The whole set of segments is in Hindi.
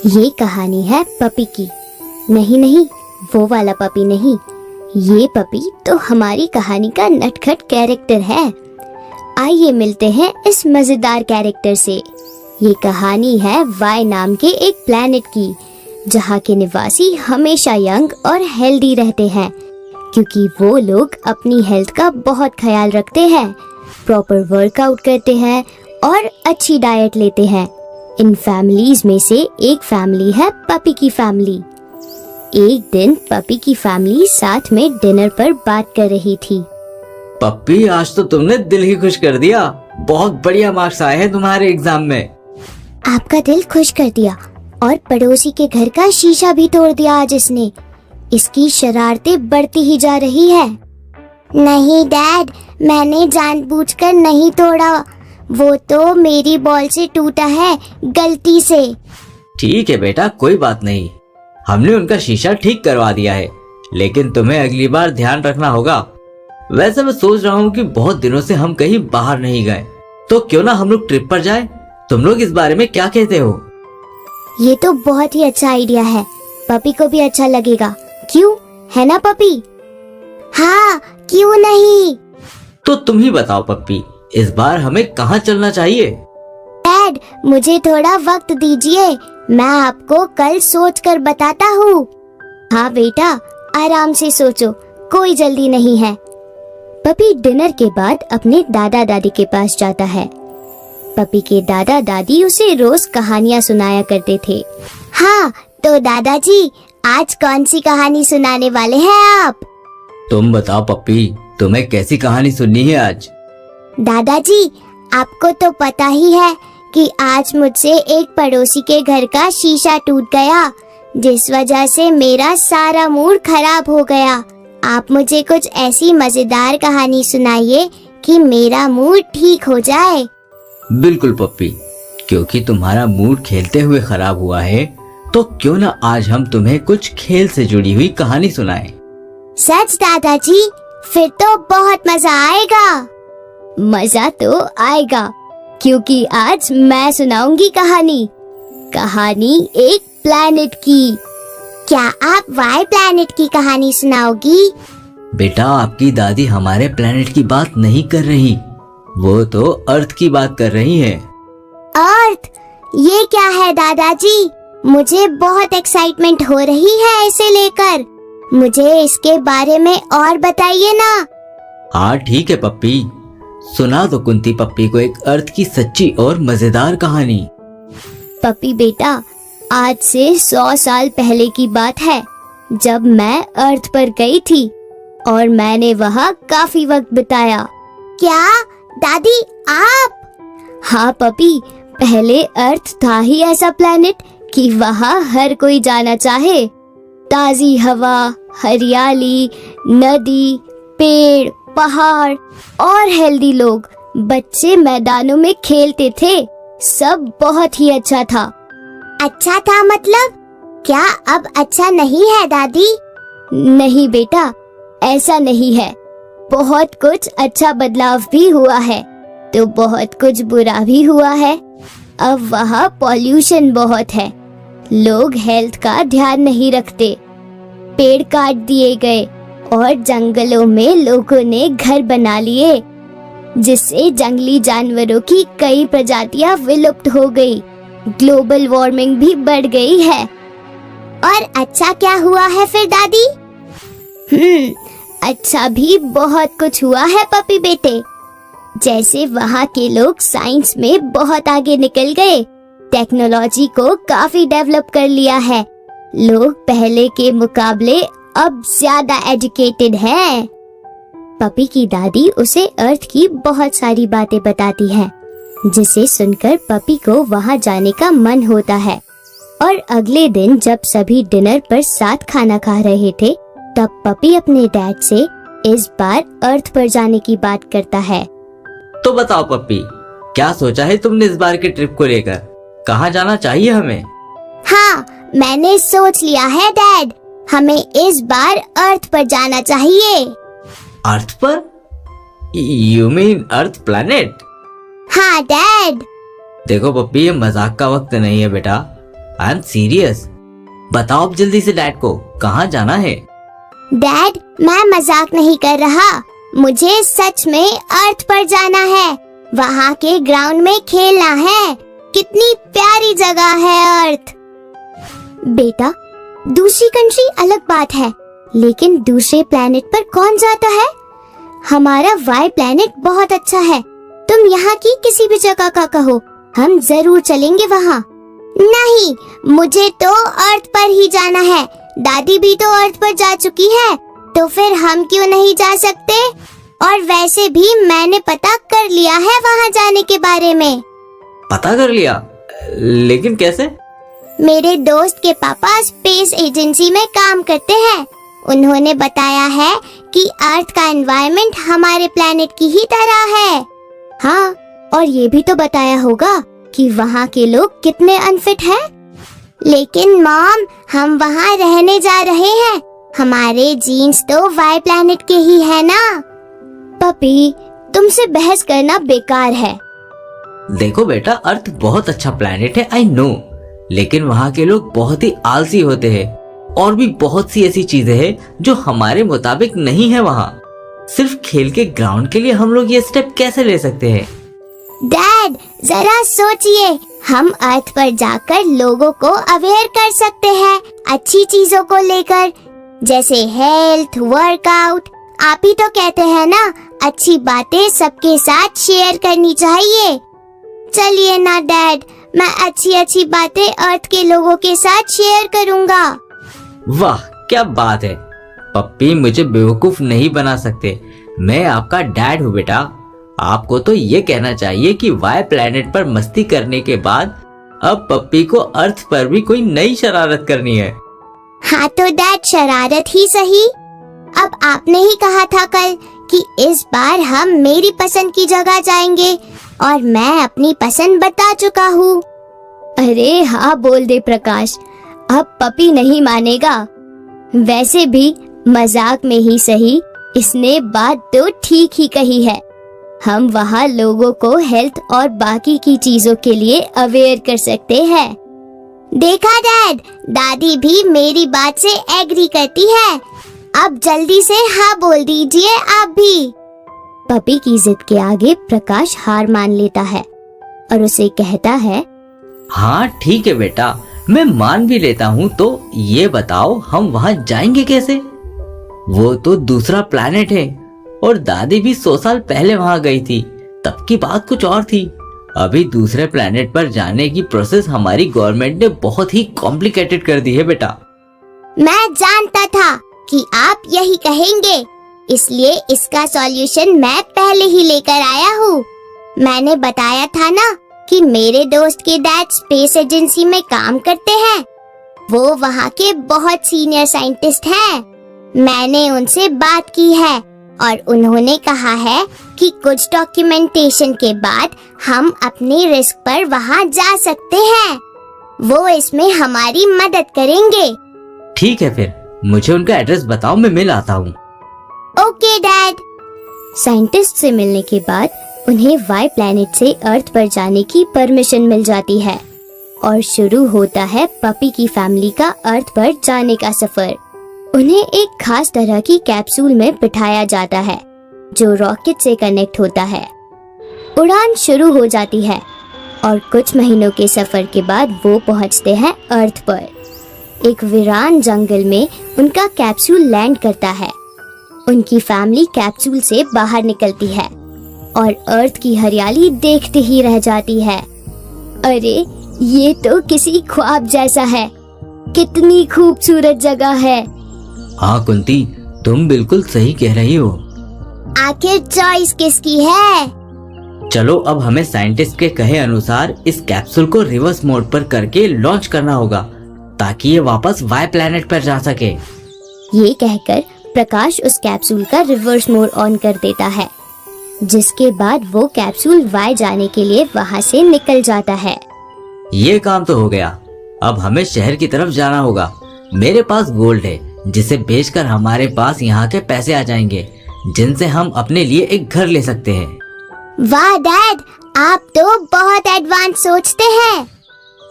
ये कहानी है पपी की। नहीं, वो वाला पपी नहीं। ये पपी तो हमारी कहानी का नटखट कैरेक्टर है। आइए मिलते हैं इस मजेदार कैरेक्टर से। ये कहानी है वाई नाम के एक प्लेनेट की, जहाँ के निवासी हमेशा यंग और हेल्दी रहते हैं, क्योंकि वो लोग अपनी हेल्थ का बहुत ख्याल रखते हैं, प्रॉपर वर्कआउट करते हैं और अच्छी डाइट लेते हैं। इन फैमिलीज में से एक फैमिली है पपी की फैमिली। एक दिन पपी की फैमिली साथ में डिनर पर बात कर रही थी। पप्पी, आज तो तुमने दिल ही खुश कर दिया। बहुत बढ़िया मार्क्स आए हैं तुम्हारे एग्जाम में। आपका दिल खुश कर दिया और पड़ोसी के घर का शीशा भी तोड़ दिया आज इसने। इसकी शरारतें बढ़ती ही जा रही है। नहीं डैड, मैंने जानबूझकर नहीं तोड़ा, वो तो मेरी बॉल से टूटा है गलती से। ठीक है बेटा, कोई बात नहीं, हमने उनका शीशा ठीक करवा दिया है, लेकिन तुम्हें अगली बार ध्यान रखना होगा। वैसे मैं सोच रहा हूँ कि बहुत दिनों से हम कहीं बाहर नहीं गए, तो क्यों ना हम लोग ट्रिप पर जाएं? तुम लोग इस बारे में क्या कहते हो? ये तो बहुत ही अच्छा आइडिया है, पपी को भी अच्छा लगेगा। क्यों, है ना पपी? हाँ, क्यों नहीं। तो तुम ही बताओ पप्पी, इस बार हमें कहाँ चलना चाहिए? डैड, मुझे थोड़ा वक्त दीजिए, मैं आपको कल सोच कर बताता हूँ। हाँ बेटा, आराम से सोचो, कोई जल्दी नहीं है। पपी डिनर के बाद अपने दादा दादी के पास जाता है। पपी के दादा दादी उसे रोज कहानियाँ सुनाया करते थे। हाँ, तो दादाजी, आज कौन सी कहानी सुनाने वाले हैं आप? तुम बताओ पप्पी, तुम्हें कैसी कहानी सुननी है आज? दादाजी, आपको तो पता ही है कि आज मुझसे एक पड़ोसी के घर का शीशा टूट गया, जिस वजह से मेरा सारा मूड खराब हो गया। आप मुझे कुछ ऐसी मजेदार कहानी सुनाइए कि मेरा मूड ठीक हो जाए। बिल्कुल पप्पी, क्योंकि तुम्हारा मूड खेलते हुए खराब हुआ है, तो क्यों ना आज हम तुम्हें कुछ खेल से जुड़ी हुई कहानी सुनाएं। सच दादाजी? फिर तो बहुत मजा आएगा। मजा तो आएगा, क्योंकि आज मैं सुनाऊंगी कहानी। कहानी एक प्लैनेट की। क्या आप वाई प्लैनेट की कहानी सुनाओगी? बेटा, आपकी दादी हमारे प्लेनेट की बात नहीं कर रही, वो तो अर्थ की बात कर रही है। अर्थ? ये क्या है दादाजी? मुझे बहुत एक्साइटमेंट हो रही है इसे लेकर। मुझे इसके बारे में और बताइए ना। हाँ ठीक है पप्पी, सुना दो कुंती पप्पी को एक अर्थ की सच्ची और मजेदार कहानी। पपी बेटा, आज से 100 साल पहले की बात है, जब मैं अर्थ पर गई थी और मैंने वहाँ काफी वक्त बिताया। क्या दादी, आप? हाँ पपी, पहले अर्थ था ही ऐसा प्लेनेट कि वहाँ हर कोई जाना चाहे। ताजी हवा, हरियाली, नदी, पेड़, पहाड़ और हेल्दी लोग। बच्चे मैदानों में खेलते थे, सब बहुत ही अच्छा था। अच्छा था मतलब? क्या अब अच्छा नहीं है दादी? नहीं बेटा, ऐसा नहीं है। बहुत कुछ अच्छा बदलाव भी हुआ है, तो बहुत कुछ बुरा भी हुआ है। अब वहाँ पॉल्यूशन बहुत है, लोग हेल्थ का ध्यान नहीं रखते, पेड़ काट दिए गए और जंगलों में लोगों ने घर बना लिए, जिससे जंगली जानवरों की कई प्रजातियां विलुप्त हो गई। ग्लोबल वार्मिंग भी बढ़ गई है। और अच्छा क्या हुआ है फिर दादी? अच्छा भी बहुत कुछ हुआ है पपी बेटे। जैसे वहाँ के लोग साइंस में बहुत आगे निकल गए, टेक्नोलॉजी को काफी डेवलप कर लिया है। लोग पहले के मुकाबले अब ज्यादा एजुकेटेड हैं। पपी की दादी उसे अर्थ की बहुत सारी बातें बताती है, जिसे सुनकर पपी को वहाँ जाने का मन होता है। और अगले दिन जब सभी डिनर पर साथ खाना खा रहे थे, तब पपी अपने डैड से इस बार अर्थ पर जाने की बात करता है। तो बताओ पप्पी, क्या सोचा है तुमने इस बार के ट्रिप को लेकर? कहाँ जाना चाहिए हमें? हाँ, मैंने सोच लिया है डैड, हमें इस बार अर्थ पर जाना चाहिए। अर्थ पर? You mean earth planet? हाँ डैड। देखो पप्पी, ये मजाक का वक्त नहीं है बेटा। I am serious. बताओ अब जल्दी से डैड को, कहाँ जाना है? डैड, मैं मजाक नहीं कर रहा, मुझे सच में अर्थ पर जाना है। वहाँ के ग्राउंड में खेलना है। कितनी प्यारी जगह है अर्थ। बेटा, दूसरी कंट्री अलग बात है, लेकिन दूसरे प्लेनेट पर कौन जाता है? हमारा वाई प्लेनेट बहुत अच्छा है। तुम यहाँ की किसी भी जगह का कहो, हम जरूर चलेंगे वहाँ। नहीं, मुझे तो अर्थ पर ही जाना है। दादी भी तो अर्थ पर जा चुकी है, तो फिर हम क्यों नहीं जा सकते? और वैसे भी मैंने पता कर लिया है वहाँ जाने के बारे में। पता कर लिया? लेकिन कैसे? मेरे दोस्त के पापा स्पेस एजेंसी में काम करते हैं। उन्होंने बताया है कि अर्थ का एनवायरनमेंट हमारे प्लेनेट की ही तरह है। हाँ, और ये भी तो बताया होगा कि वहाँ के लोग कितने अनफिट हैं। लेकिन मॉम, हम वहाँ रहने जा रहे हैं। हमारे जीन्स तो वाई प्लेनेट के ही है ना। पपी, तुमसे बहस करना बेकार है। देखो बेटा, अर्थ बहुत अच्छा प्लेनेट है, आई नो, लेकिन वहाँ के लोग बहुत ही आलसी होते हैं। और भी बहुत सी ऐसी चीजें हैं जो हमारे मुताबिक नहीं है वहाँ। सिर्फ खेल के ग्राउंड के लिए हम लोग ये स्टेप कैसे ले सकते हैं? डैड, जरा सोचिए, हम अर्थ पर जाकर लोगों को अवेयर कर सकते हैं अच्छी चीजों को लेकर, जैसे हेल्थ, वर्कआउट। आप ही तो कहते हैं ना, अच्छी बातें सबके साथ शेयर करनी चाहिए। चलिए ना डैड, मैं अच्छी अच्छी बातें अर्थ के लोगों के साथ शेयर करूँगा। वाह, क्या बात है। पप्पी, मुझे बेवकूफ नहीं बना सकते। मैं आपका डैड हूँ बेटा। आपको तो ये कहना चाहिए कि वाई प्लेनेट पर मस्ती करने के बाद अब पप्पी को अर्थ पर भी कोई नई शरारत करनी है। हाँ तो डैड, शरारत ही सही। अब आपने ही कहा था कल कि इस बार हम मेरी पसंद की जगह जाएंगे, और मैं अपनी पसंद बता चुका हूँ। अरे हाँ, बोल दे प्रकाश, अब पपी नहीं मानेगा। वैसे भी मजाक में ही सही, इसने बात तो ठीक ही कही है। हम वहाँ लोगों को हेल्थ और बाकी की चीजों के लिए अवेयर कर सकते हैं। देखा डैड, दादी भी मेरी बात से एग्री करती है। अब जल्दी से हाँ बोल दीजिए आप भी। पपी की जिद के आगे प्रकाश हार मान लेता है और उसे कहता है, हाँ ठीक है बेटा, मैं मान भी लेता हूँ। तो ये बताओ, हम वहाँ जाएंगे कैसे? वो तो दूसरा प्लेनेट है, और दादी भी 100 साल पहले वहाँ गई थी, तब की बात कुछ और थी। अभी दूसरे प्लेनेट पर जाने की प्रोसेस हमारी गवर्नमेंट ने बहुत ही कॉम्प्लिकेटेड कर दी है बेटा। मैं जानता था कि आप यही कहेंगे, इसलिए इसका सॉल्यूशन मैं पहले ही लेकर आया हूँ। मैंने बताया था ना कि मेरे दोस्त के डैड स्पेस एजेंसी में काम करते हैं। वो वहाँ के बहुत सीनियर साइंटिस्ट हैं। मैंने उनसे बात की है और उन्होंने कहा है कि कुछ डॉक्यूमेंटेशन के बाद हम अपने रिस्क पर वहाँ जा सकते हैं। वो इसमें हमारी मदद करेंगे। ठीक है, फिर मुझे उनका एड्रेस बताओ, मैं मिल आता हूँ। Okay dad. साइंटिस्ट से मिलने के बाद उन्हें वाई प्लेनेट से अर्थ पर जाने की परमिशन मिल जाती है और शुरू होता है पपी की फैमिली का अर्थ पर जाने का सफर। उन्हें एक खास तरह की कैप्सूल में बिठाया जाता है जो रॉकेट से कनेक्ट होता है। उड़ान शुरू हो जाती है और कुछ महीनों के सफर के बाद वो पहुंचते हैं अर्थ पर। एक वीरान जंगल में उनका कैप्सूल लैंड करता है। उनकी फैमिली कैप्सूल से बाहर निकलती है और अर्थ की हरियाली देखते ही रह जाती है। अरे, ये तो किसी ख्वाब जैसा है। कितनी खूबसूरत जगह है। हाँ कुंती, तुम बिल्कुल सही कह रही हो। आखिर चॉइस किसकी है? चलो, अब हमें साइंटिस्ट के कहे अनुसार इस कैप्सूल को रिवर्स मोड पर करके लॉन्च करना होगा ताकि ये वापस वाई प्लेनेट पर जा सके। ये कहकर प्रकाश उस कैप्सूल का रिवर्स मोड ऑन कर देता है, जिसके बाद वो कैप्सूल वाई जाने के लिए वहाँ से निकल जाता है। ये काम तो हो गया। अब हमें शहर की तरफ जाना होगा। मेरे पास गोल्ड है जिसे बेचकर हमारे पास यहाँ के पैसे आ जाएंगे, जिनसे हम अपने लिए एक घर ले सकते हैं। वाह डैड, आप तो बहुत एडवांस सोचते हैं।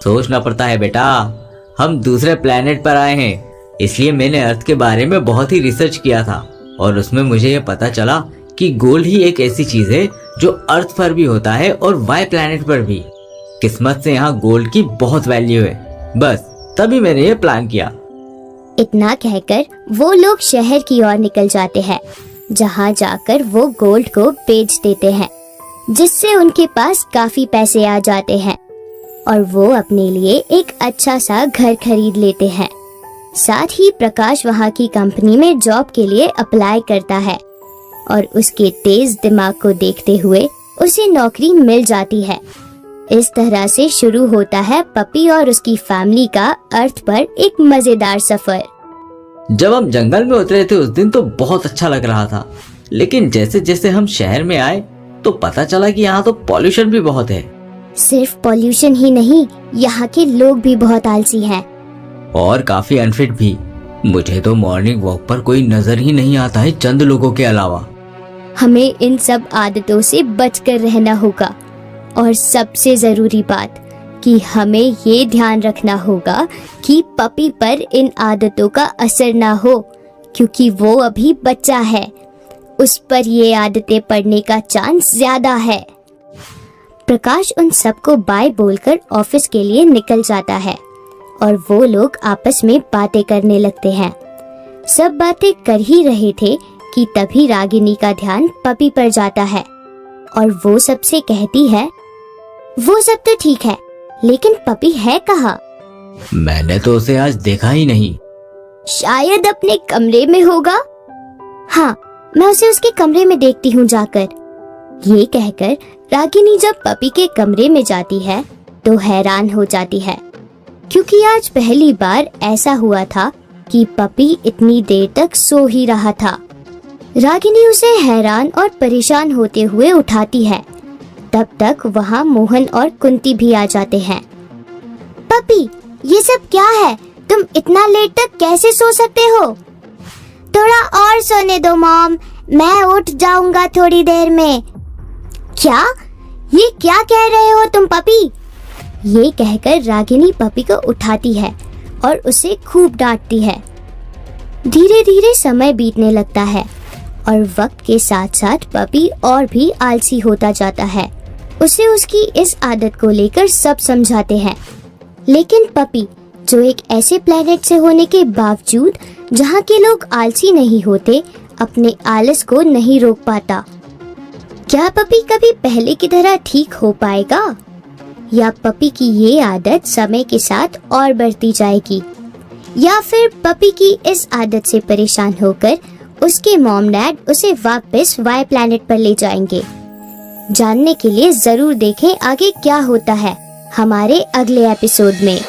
सोचना पड़ता है बेटा। हम दूसरे प्लेनेट पर आए हैं, इसलिए मैंने अर्थ के बारे में बहुत ही रिसर्च किया था और उसमें मुझे ये पता चला कि गोल्ड ही एक ऐसी चीज है जो अर्थ पर भी होता है और वाई प्लेनेट पर भी। किस्मत से यहाँ गोल्ड की बहुत वैल्यू है, बस तभी मैंने ये प्लान किया। इतना कहकर वो लोग शहर की ओर निकल जाते हैं, जहाँ जाकर वो गोल्ड को बेच देते हैं, जिससे उनके पास काफी पैसे आ जाते हैं और वो अपने लिए एक अच्छा सा घर खरीद लेते हैं। साथ ही प्रकाश वहाँ की कंपनी में जॉब के लिए अप्लाई करता है और उसके तेज दिमाग को देखते हुए उसे नौकरी मिल जाती है। इस तरह से शुरू होता है पपी और उसकी फैमिली का अर्थ पर एक मजेदार सफर। जब हम जंगल में उतरे थे उस दिन तो बहुत अच्छा लग रहा था, लेकिन जैसे जैसे हम शहर में आए तो पता चला कि यहाँ तो पॉल्यूशन भी बहुत है। सिर्फ पॉल्यूशन ही नहीं, यहाँ के लोग भी बहुत आलसी हैं और काफी अनफिट भी। मुझे तो मॉर्निंग वॉक पर कोई नजर ही नहीं आता है चंद लोगों के अलावा। हमें इन सब आदतों से बचकर रहना होगा और सबसे जरूरी बात कि हमें ये ध्यान रखना होगा कि पपी पर इन आदतों का असर ना हो, क्योंकि वो अभी बच्चा है, उस पर ये आदतें पड़ने का चांस ज्यादा है। प्रकाश उन सबको बाय बोलकर ऑफिस के लिए निकल जाता है और वो लोग आपस में बातें करने लगते हैं। सब बातें कर ही रहे थे कि तभी रागिनी का ध्यान पपी पर जाता है और वो सबसे कहती है, वो सब तो ठीक है, लेकिन पपी है कहाँ? मैंने तो उसे आज देखा ही नहीं। शायद अपने कमरे में होगा। हाँ, मैं उसे उसके कमरे में देखती हूँ जाकर। ये कहकर रागिनी जब पपी के कमरे में जाती है तो हैरान हो जाती है, क्योंकि आज पहली बार ऐसा हुआ था कि पपी इतनी देर तक सो ही रहा था। रागिनी उसे हैरान और परेशान होते हुए उठाती है। तब तक वहाँ मोहन और कुंती भी आ जाते हैं। पपी, ये सब क्या है? तुम इतना लेट तक कैसे सो सकते हो? थोड़ा और सोने दो मॉम, मैं उठ जाऊंगा थोड़ी देर में। क्या? ये क्या कह रहे हो तुम पपी? ये कहकर रागिनी पपी को उठाती है और उसे खूब डांटती है। धीरे धीरे समय बीतने लगता है और वक्त के साथ साथ पपी और भी आलसी होता जाता है। उसे उसकी इस आदत को लेकर सब समझाते हैं, लेकिन पपी, जो एक ऐसे प्लेनेट से होने के बावजूद जहाँ के लोग आलसी नहीं होते, अपने आलस को नहीं रोक पाता। क्या पपी कभी पहले की तरह ठीक हो पाएगा, या पपी की ये आदत समय के साथ और बढ़ती जाएगी, या फिर पपी की इस आदत से परेशान होकर उसके मॉम डैड उसे वापस वाई प्लैनेट पर ले जाएंगे? जानने के लिए जरूर देखें आगे क्या होता है हमारे अगले एपिसोड में।